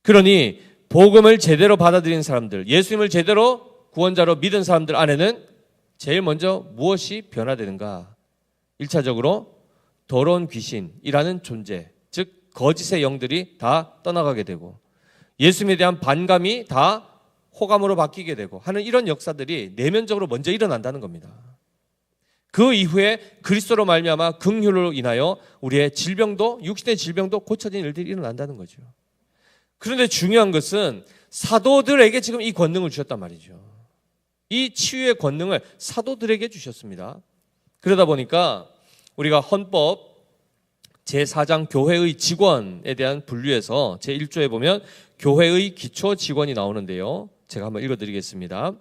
Speaker 1: 그러니 복음을 제대로 받아들인 사람들, 예수님을 제대로 구원자로 믿은 사람들 안에는 제일 먼저 무엇이 변화되는가? 1차적으로 더러운 귀신이라는 존재, 즉 거짓의 영들이 다 떠나가게 되고 예수님에 대한 반감이 다 호감으로 바뀌게 되고 하는 이런 역사들이 내면적으로 먼저 일어난다는 겁니다. 그 이후에 그리스도로 말미암아 긍휼로 인하여 우리의 질병도 육신의 질병도 고쳐진 일들이 일어난다는 거죠. 그런데 중요한 것은 사도들에게 지금 이 권능을 주셨단 말이죠. 이 치유의 권능을 사도들에게 주셨습니다. 그러다 보니까 우리가 헌법 제4장 교회의 직원에 대한 분류에서 제1조에 보면 교회의 기초 직원이 나오는데요. 제가 한번 읽어드리겠습니다.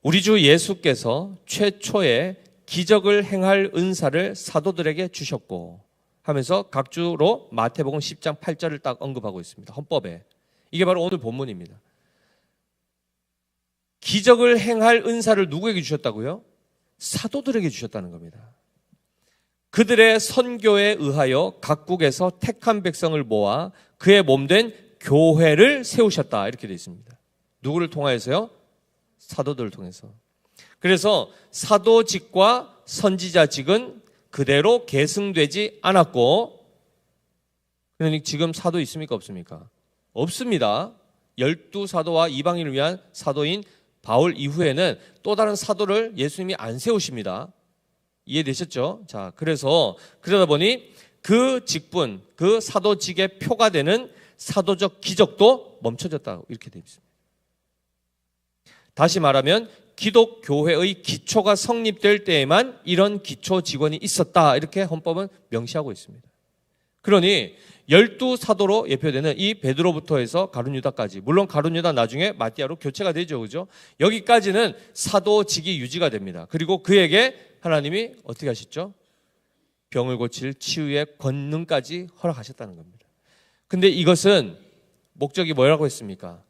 Speaker 1: 우리 주 예수께서 최초에 기적을 행할 은사를 사도들에게 주셨고 하면서 각주로 마태복음 10장 8절을 딱 언급하고 있습니다. 헌법에. 이게 바로 오늘 본문입니다. 기적을 행할 은사를 누구에게 주셨다고요? 사도들에게 주셨다는 겁니다. 그들의 선교에 의하여 각국에서 택한 백성을 모아 그의 몸된 교회를 세우셨다. 이렇게 되어 있습니다. 누구를 통하여서요? 사도들을 통해서. 그래서 사도직과 선지자직은 그대로 계승되지 않았고, 그러니 지금 사도 있습니까? 없습니까? 없습니다. 12사도와 이방인을 위한 사도인 바울 이후에는 또 다른 사도를 예수님이 안 세우십니다. 이해되셨죠? 자, 그러다 보니 그 직분, 그 사도직의 표가 되는 사도적 기적도 멈춰졌다. 이렇게 되어 있습니다. 다시 말하면 기독교회의 기초가 성립될 때에만 이런 기초 직원이 있었다. 이렇게 헌법은 명시하고 있습니다. 그러니 12사도로 예표되는 이 베드로부터 해서 가룟 유다까지, 물론 가룟 유다 나중에 마띠아로 교체가 되죠. 그죠? 여기까지는 사도직이 유지가 됩니다. 그리고 그에게 하나님이 어떻게 하셨죠? 병을 고칠 치유의 권능까지 허락하셨다는 겁니다. 근데 이것은 목적이 뭐라고 했습니까?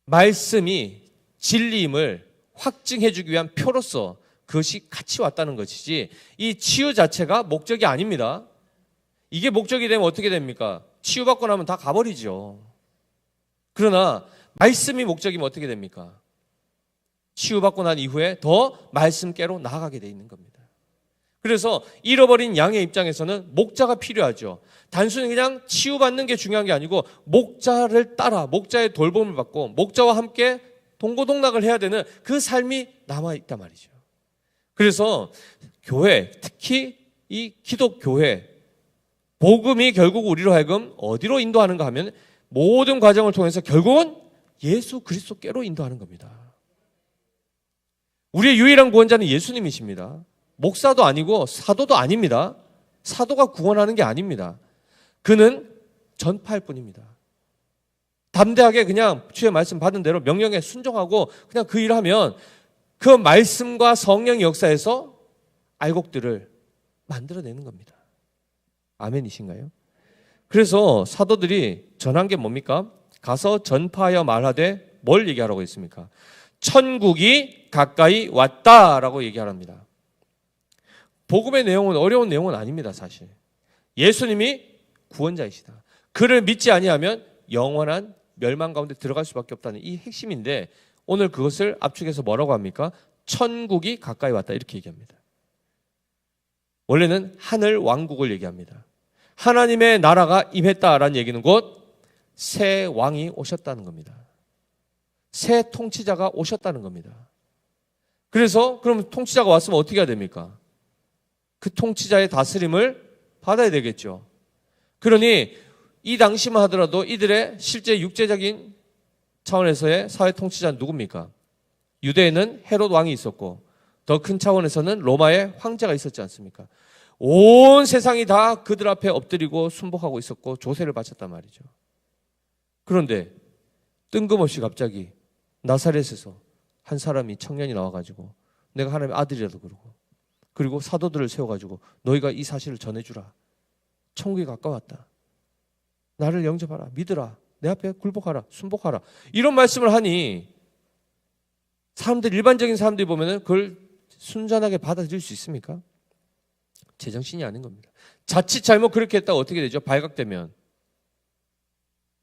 Speaker 1: 말씀이 진리임을 확증해 주기 위한 표로서 그것이 같이 왔다는 것이지 이 치유 자체가 목적이 아닙니다. 이게 목적이 되면 어떻게 됩니까? 치유받고 나면 다 가버리죠. 그러나 말씀이 목적이면 어떻게 됩니까? 치유받고 난 이후에 더 말씀께로 나아가게 돼 있는 겁니다. 그래서 잃어버린 양의 입장에서는 목자가 필요하죠. 단순히 그냥 치유받는 게 중요한 게 아니고 목자를 따라 목자의 돌봄을 받고 목자와 함께 동고동락을 해야 되는 그 삶이 남아있단 말이죠. 그래서 교회, 특히 이 기독교회, 복음이 결국 우리로 하여금 어디로 인도하는가 하면 모든 과정을 통해서 결국은 예수 그리스도께로 인도하는 겁니다. 우리의 유일한 구원자는 예수님이십니다. 목사도 아니고 사도도 아닙니다. 사도가 구원하는 게 아닙니다. 그는 전파할 뿐입니다. 담대하게 그냥 주의 말씀 받은 대로 명령에 순종하고 그냥 그 일을 하면 그 말씀과 성령의 역사에서 알곡들을 만들어내는 겁니다. 아멘이신가요? 그래서 사도들이 전한 게 뭡니까? 가서 전파하여 말하되 뭘 얘기하라고 했습니까? 천국이 가까이 왔다라고 얘기하랍니다. 복음의 내용은 어려운 내용은 아닙니다. 사실 예수님이 구원자이시다. 그를 믿지 아니하면 영원한 멸망 가운데 들어갈 수밖에 없다는 이 핵심인데 오늘 그것을 압축해서 뭐라고 합니까? 천국이 가까이 왔다 이렇게 얘기합니다. 원래는 하늘 왕국을 얘기합니다. 하나님의 나라가 임했다라는 얘기는 곧 새 왕이 오셨다는 겁니다. 새 통치자가 오셨다는 겁니다. 그래서 그럼 통치자가 왔으면 어떻게 해야 됩니까? 그 통치자의 다스림을 받아야 되겠죠. 그러니 이 당시만 하더라도 이들의 실제 육체적인 차원에서의 사회 통치자는 누굽니까? 유대에는 헤롯 왕이 있었고 더 큰 차원에서는 로마의 황제가 있었지 않습니까? 온 세상이 다 그들 앞에 엎드리고 순복하고 있었고 조세를 바쳤단 말이죠. 그런데 뜬금없이 갑자기 나사렛에서 한 사람이 청년이 나와가지고 내가 하나님의 아들이라도 그러고 그리고 사도들을 세워가지고 너희가 이 사실을 전해주라. 천국이 가까웠다. 나를 영접하라. 믿으라. 내 앞에 굴복하라. 순복하라. 이런 말씀을 하니 사람들 일반적인 사람들이 보면은 그걸 순전하게 받아들일 수 있습니까? 제정신이 아닌 겁니다. 자칫 잘못 그렇게 했다가 어떻게 되죠? 발각되면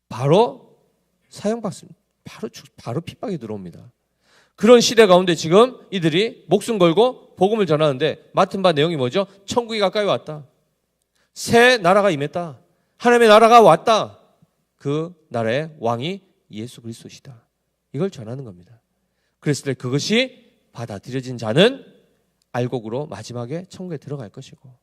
Speaker 1: 바로 사형받습니다. 바로 핍박이 들어옵니다. 그런 시대 가운데 지금 이들이 목숨 걸고 복음을 전하는데 맡은 바 내용이 뭐죠? 천국이 가까이 왔다. 새 나라가 임했다. 하나님의 나라가 왔다. 그 나라의 왕이 예수 그리스도시다. 이걸 전하는 겁니다. 그랬을 때 그것이 받아들여진 자는 알곡으로 마지막에 천국에 들어갈 것이고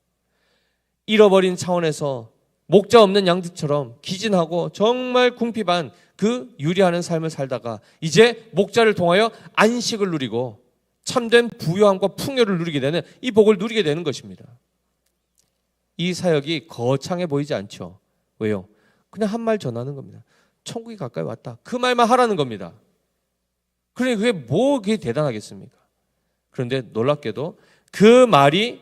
Speaker 1: 잃어버린 차원에서 목자 없는 양들처럼 기진하고 정말 궁핍한 그 유리하는 삶을 살다가 이제 목자를 통하여 안식을 누리고 참된 부유함과 풍요를 누리게 되는 이 복을 누리게 되는 것입니다. 이 사역이 거창해 보이지 않죠. 왜요? 그냥 한 말 전하는 겁니다. 천국이 가까이 왔다. 그 말만 하라는 겁니다. 그러니 그게 뭐 그게 대단하겠습니까? 그런데 놀랍게도 그 말이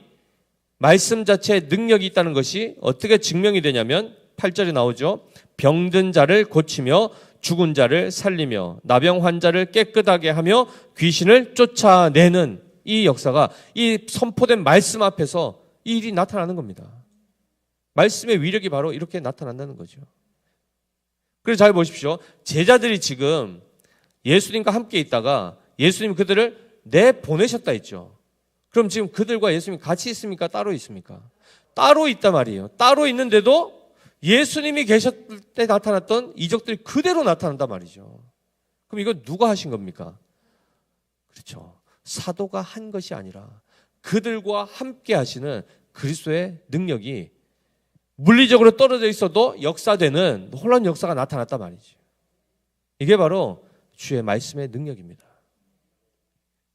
Speaker 1: 말씀 자체에 능력이 있다는 것이 어떻게 증명이 되냐면 8절에 나오죠. 병든 자를 고치며 죽은 자를 살리며 나병 환자를 깨끗하게 하며 귀신을 쫓아내는 이 역사가 이 선포된 말씀 앞에서 이 일이 나타나는 겁니다. 말씀의 위력이 바로 이렇게 나타난다는 거죠. 그래서 잘 보십시오. 제자들이 지금 예수님과 함께 있다가 예수님이 그들을 내보내셨다 했죠. 그럼 지금 그들과 예수님이 같이 있습니까? 따로 있습니까? 따로 있단 말이에요. 따로 있는데도 예수님이 계셨을 때 나타났던 이적들이 그대로 나타난단 말이죠. 그럼 이거 누가 하신 겁니까? 그렇죠. 사도가 한 것이 아니라 그들과 함께 하시는 그리스도의 능력이 물리적으로 떨어져 있어도 역사되는 놀라운 역사가 나타났단 말이죠. 이게 바로 주의 말씀의 능력입니다.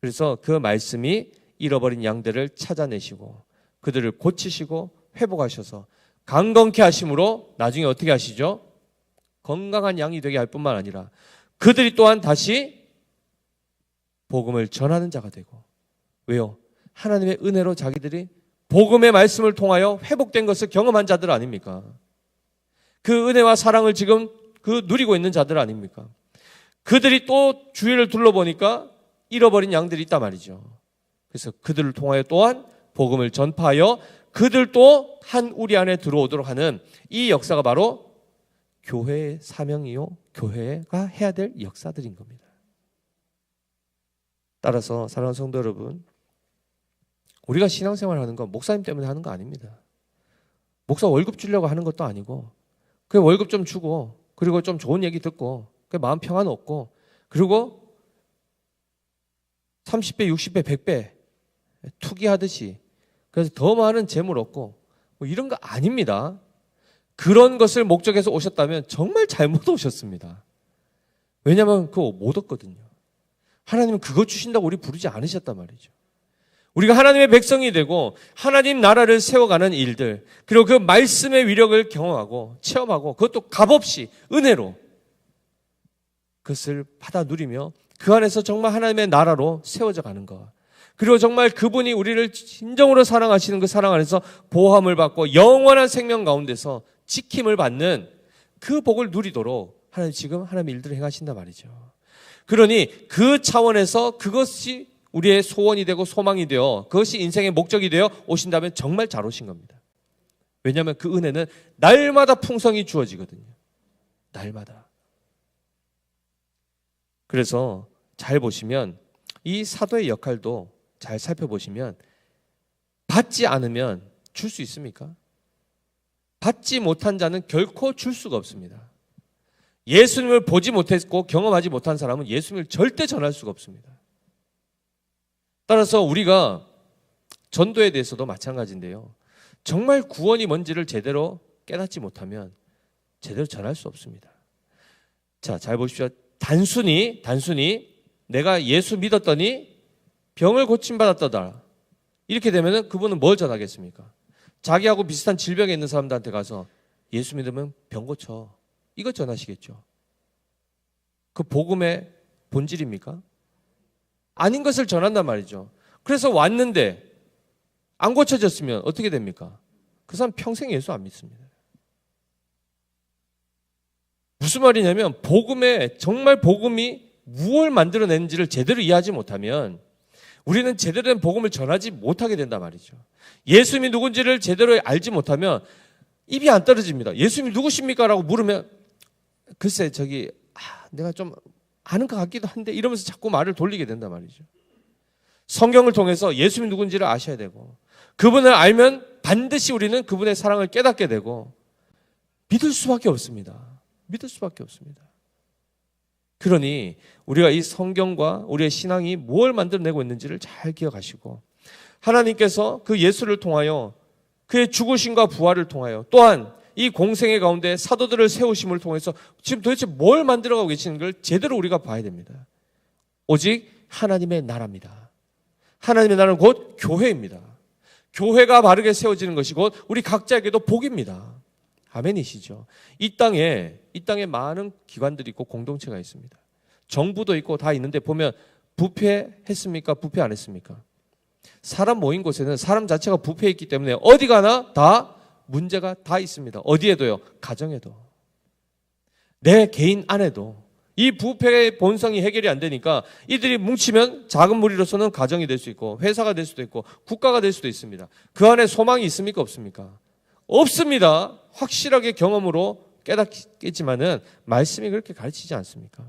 Speaker 1: 그래서 그 말씀이 잃어버린 양들을 찾아내시고 그들을 고치시고 회복하셔서 강건케 하심으로 나중에 어떻게 하시죠? 건강한 양이 되게 할 뿐만 아니라 그들이 또한 다시 복음을 전하는 자가 되고 왜요? 하나님의 은혜로 자기들이 복음의 말씀을 통하여 회복된 것을 경험한 자들 아닙니까? 그 은혜와 사랑을 지금 누리고 있는 자들 아닙니까? 그들이 또 주위를 둘러보니까 잃어버린 양들이 있단 말이죠. 그래서 그들을 통하여 또한 복음을 전파하여 그들도 한 우리 안에 들어오도록 하는 이 역사가 바로 교회의 사명이요. 교회가 해야 될 역사들인 겁니다. 따라서 사랑하는 성도 여러분, 우리가 신앙생활을 하는 건 목사님 때문에 하는 거 아닙니다. 목사 월급 주려고 하는 것도 아니고 그 월급 좀 주고 그리고 좀 좋은 얘기 듣고 그 마음 평안 얻고 그리고 30배, 60배, 100배 투기하듯이 그래서 더 많은 재물 얻고 뭐 이런 거 아닙니다. 그런 것을 목적해서 오셨다면 정말 잘못 오셨습니다. 왜냐하면 그거 못 얻거든요. 하나님은 그거 주신다고 우리 부르지 않으셨단 말이죠. 우리가 하나님의 백성이 되고 하나님 나라를 세워가는 일들 그리고 그 말씀의 위력을 경험하고 체험하고 그것도 값없이 은혜로 그것을 받아 누리며 그 안에서 정말 하나님의 나라로 세워져 가는 것 그리고 정말 그분이 우리를 진정으로 사랑하시는 그 사랑 안에서 보호함을 받고 영원한 생명 가운데서 지킴을 받는 그 복을 누리도록 하나님 지금 하나님의 일들을 행하신단 말이죠. 그러니 그 차원에서 그것이 우리의 소원이 되고 소망이 되어 그것이 인생의 목적이 되어 오신다면 정말 잘 오신 겁니다. 왜냐하면 그 은혜는 날마다 풍성히 주어지거든요. 날마다. 그래서 잘 보시면 이 사도의 역할도 잘 살펴보시면 받지 않으면 줄 수 있습니까? 받지 못한 자는 결코 줄 수가 없습니다. 예수님을 보지 못했고 경험하지 못한 사람은 예수님을 절대 전할 수가 없습니다. 따라서 우리가 전도에 대해서도 마찬가지인데요. 정말 구원이 뭔지를 제대로 깨닫지 못하면 제대로 전할 수 없습니다. 자, 잘 보십시오. 단순히 내가 예수 믿었더니 병을 고침받았더라. 이렇게 되면 그분은 뭘 전하겠습니까? 자기하고 비슷한 질병에 있는 사람들한테 가서 예수 믿으면 병 고쳐. 이거 전하시겠죠. 그 복음의 본질입니까? 아닌 것을 전한단 말이죠. 그래서 왔는데 안 고쳐졌으면 어떻게 됩니까? 그 사람 평생 예수 안 믿습니다. 무슨 말이냐면 정말 복음이 무엇을 만들어내는지를 제대로 이해하지 못하면 우리는 제대로 된 복음을 전하지 못하게 된단 말이죠. 예수님이 누군지를 제대로 알지 못하면 입이 안 떨어집니다. 예수님이 누구십니까? 라고 물으면 글쎄 내가 좀 아는 것 같기도 한데 이러면서 자꾸 말을 돌리게 된단 말이죠. 성경을 통해서 예수님이 누군지를 아셔야 되고 그분을 알면 반드시 우리는 그분의 사랑을 깨닫게 되고 믿을 수밖에 없습니다. 믿을 수밖에 없습니다. 그러니 우리가 이 성경과 우리의 신앙이 무엇을 만들어내고 있는지를 잘 기억하시고 하나님께서 그 예수를 통하여 그의 죽으심과 부활을 통하여 또한 이 공생의 가운데 사도들을 세우심을 통해서 지금 도대체 뭘 만들어가고 계시는 걸 제대로 우리가 봐야 됩니다. 오직 하나님의 나라입니다. 하나님의 나라는 곧 교회입니다. 교회가 바르게 세워지는 것이 곧 우리 각자에게도 복입니다. 아멘이시죠? 이 땅에 많은 기관들이 있고 공동체가 있습니다. 정부도 있고 다 있는데 보면 부패했습니까? 부패 안 했습니까? 사람 모인 곳에는 사람 자체가 부패했기 때문에 어디 가나 다 문제가 다 있습니다. 어디에도요? 가정에도. 내 개인 안에도. 이 부패의 본성이 해결이 안 되니까 이들이 뭉치면 작은 무리로서는 가정이 될 수 있고 회사가 될 수도 있고 국가가 될 수도 있습니다. 그 안에 소망이 있습니까? 없습니까? 없습니다. 확실하게 경험으로 깨닫겠지만은 말씀이 그렇게 가르치지 않습니까?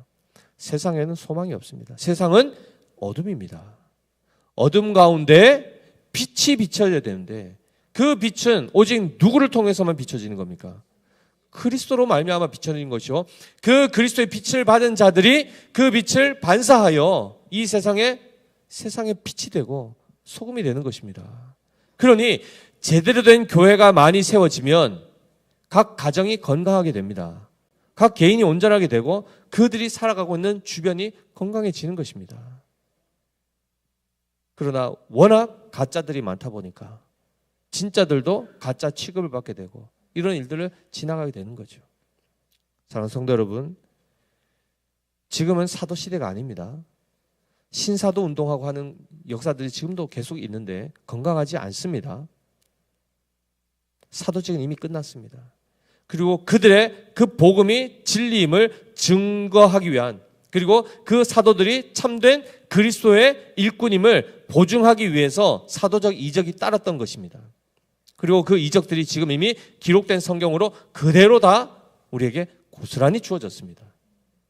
Speaker 1: 세상에는 소망이 없습니다. 세상은 어둠입니다. 어둠 가운데 빛이 비춰져야 되는데 그 빛은 오직 누구를 통해서만 비춰지는 겁니까? 그리스도로 말미암아 비춰지는 것이요. 그 그리스도의 빛을 받은 자들이 그 빛을 반사하여 이 세상에 빛이 되고 소금이 되는 것입니다. 그러니 제대로 된 교회가 많이 세워지면 각 가정이 건강하게 됩니다. 각 개인이 온전하게 되고 그들이 살아가고 있는 주변이 건강해지는 것입니다. 그러나 워낙 가짜들이 많다 보니까 진짜들도 가짜 취급을 받게 되고 이런 일들을 지나가게 되는 거죠. 사랑하는 성도 여러분, 지금은 사도 시대가 아닙니다. 신사도 운동하고 하는 역사들이 지금도 계속 있는데 건강하지 않습니다. 사도직은 이미 끝났습니다. 그리고 그들의 그 복음이 진리임을 증거하기 위한 그리고 그 사도들이 참된 그리스도의 일꾼임을 보증하기 위해서 사도적 이적이 따랐던 것입니다. 그리고 그 이적들이 지금 이미 기록된 성경으로 그대로 다 우리에게 고스란히 주어졌습니다.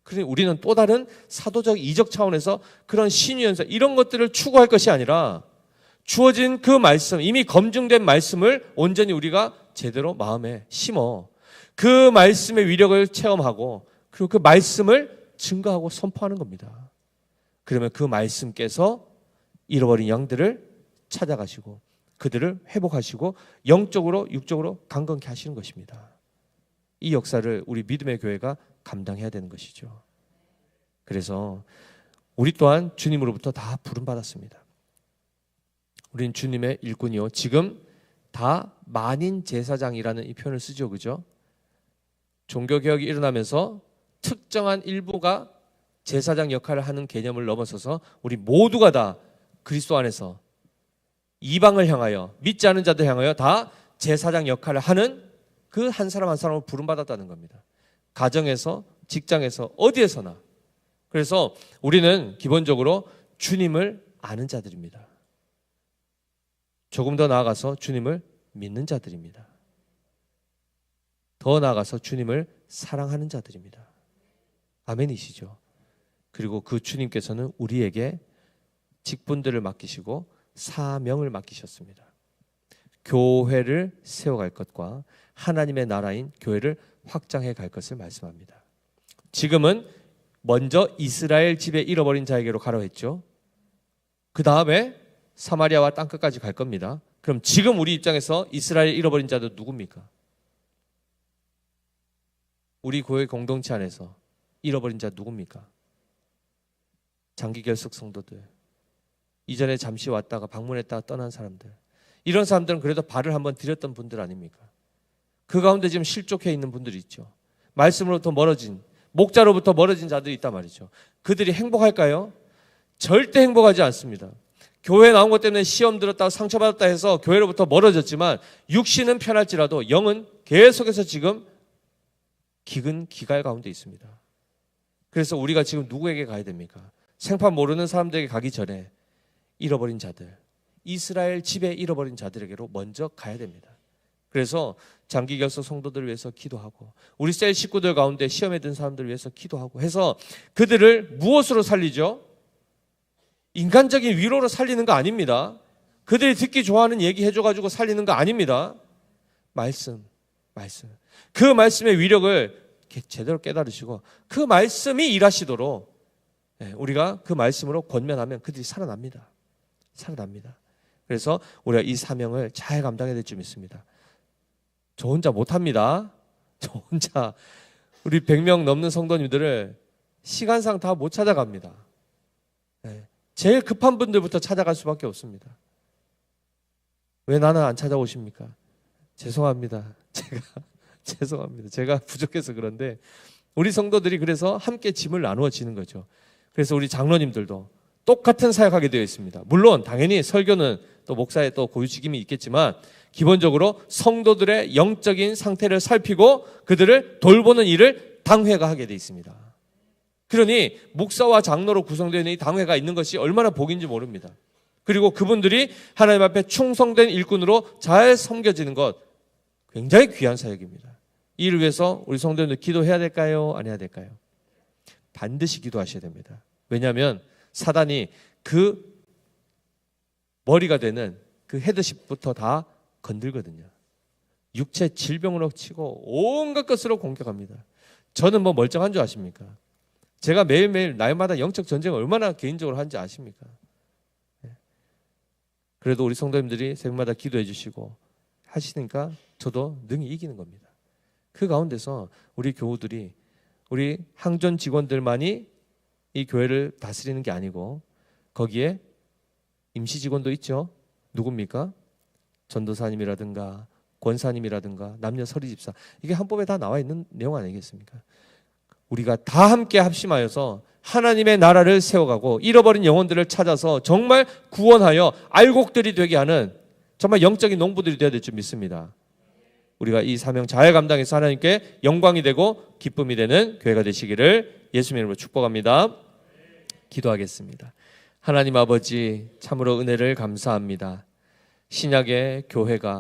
Speaker 1: 그러니 우리는 또 다른 사도적 이적 차원에서 그런 신유연사 이런 것들을 추구할 것이 아니라 주어진 그 말씀, 이미 검증된 말씀을 온전히 우리가 제대로 마음에 심어 그 말씀의 위력을 체험하고 그리고 그 말씀을 증거하고 선포하는 겁니다. 그러면 그 말씀께서 잃어버린 양들을 찾아가시고 그들을 회복하시고 영적으로 육적으로 강건케 하시는 것입니다. 이 역사를 우리 믿음의 교회가 감당해야 되는 것이죠. 그래서 우리 또한 주님으로부터 다 부름받았습니다. 우린 주님의 일꾼이요. 지금 다 만인 제사장이라는 이 표현을 쓰죠. 그죠? 종교개혁이 일어나면서 특정한 일부가 제사장 역할을 하는 개념을 넘어서서 우리 모두가 다 그리스도 안에서 이방을 향하여 믿지 않은 자들 향하여 다 제사장 역할을 하는 그 한 사람 한 사람을 부름받았다는 겁니다. 가정에서 직장에서 어디에서나. 그래서 우리는 기본적으로 주님을 아는 자들입니다. 조금 더 나아가서 주님을 믿는 자들입니다. 더 나아가서 주님을 사랑하는 자들입니다. 아멘이시죠? 그리고 그 주님께서는 우리에게 직분들을 맡기시고 사명을 맡기셨습니다. 교회를 세워갈 것과 하나님의 나라인 교회를 확장해 갈 것을 말씀합니다. 지금은 먼저 이스라엘 집에 잃어버린 자에게로 가라고 했죠. 그 다음에 사마리아와 땅끝까지 갈 겁니다. 그럼 지금 우리 입장에서 이스라엘 잃어버린 자도 누굽니까? 우리 교회 공동체 안에서 잃어버린 자 누굽니까? 장기 결석 성도들, 이전에 잠시 왔다가 방문했다가 떠난 사람들, 이런 사람들은 그래도 발을 한번 들였던 분들 아닙니까? 그 가운데 지금 실족해 있는 분들이 있죠. 말씀으로부터 멀어진, 목자로부터 멀어진 자들이 있단 말이죠. 그들이 행복할까요? 절대 행복하지 않습니다. 교회에 나온 것 때문에 시험 들었다 상처받았다 해서 교회로부터 멀어졌지만 육신은 편할지라도 영은 계속해서 지금 기근 기갈 가운데 있습니다. 그래서 우리가 지금 누구에게 가야 됩니까? 생판 모르는 사람들에게 가기 전에 잃어버린 자들, 이스라엘 집에 잃어버린 자들에게로 먼저 가야 됩니다. 그래서 장기 결석 성도들을 위해서 기도하고 우리 셀 식구들 가운데 시험에 든 사람들을 위해서 기도하고 해서 그들을 무엇으로 살리죠? 인간적인 위로로 살리는 거 아닙니다. 그들이 듣기 좋아하는 얘기 해줘가지고 살리는 거 아닙니다. 말씀. 그 말씀의 위력을 제대로 깨달으시고 그 말씀이 일하시도록 우리가 그 말씀으로 권면하면 그들이 살아납니다. 그래서 우리가 이 사명을 잘 감당해야 될 줄 믿습니다. 저 혼자 못합니다. 저 혼자 우리 100명 넘는 성도님들을 시간상 다 못 찾아갑니다. 제일 급한 분들부터 찾아갈 수밖에 없습니다. 왜 나는 안 찾아오십니까? 죄송합니다. 제가 부족해서 그런데 우리 성도들이 그래서 함께 짐을 나누어지는 거죠. 그래서 우리 장로님들도 똑같은 사역하게 되어 있습니다. 물론 당연히 설교는 또 목사의 또 고유직임이 있겠지만 기본적으로 성도들의 영적인 상태를 살피고 그들을 돌보는 일을 당회가 하게 되어 있습니다. 그러니 목사와 장로로 구성되어 있는 이 당회가 있는 것이 얼마나 복인지 모릅니다. 그리고 그분들이 하나님 앞에 충성된 일꾼으로 잘 섬겨지는 것 굉장히 귀한 사역입니다. 이 일을 위해서 우리 성도님들 기도해야 될까요? 안 해야 될까요? 반드시 기도하셔야 됩니다. 왜냐하면 사단이 그 머리가 되는 그 헤드십부터 다 건들거든요. 육체 질병으로 치고 온갖 것으로 공격합니다. 저는 뭐 멀쩡한 줄 아십니까? 제가 매일매일 날마다 영적 전쟁을 얼마나 개인적으로 하는지 아십니까? 그래도 우리 성도님들이 새벽마다 기도해 주시고 하시니까 저도 능히 이기는 겁니다. 그 가운데서 우리 교우들이 우리 항전 직원들만이 이 교회를 다스리는 게 아니고 거기에 임시 직원도 있죠. 누굽니까? 전도사님이라든가 권사님이라든가 남녀 서리집사, 이게 헌법에 다 나와 있는 내용 아니겠습니까? 우리가 다 함께 합심하여서 하나님의 나라를 세워가고 잃어버린 영혼들을 찾아서 정말 구원하여 알곡들이 되게 하는 정말 영적인 농부들이 되어야 될 줄 믿습니다. 우리가 이 사명 잘 감당해서 하나님께 영광이 되고 기쁨이 되는 교회가 되시기를 예수님의 이름으로 축복합니다. 기도하겠습니다. 하나님 아버지, 참으로 은혜를 감사합니다. 신약의 교회가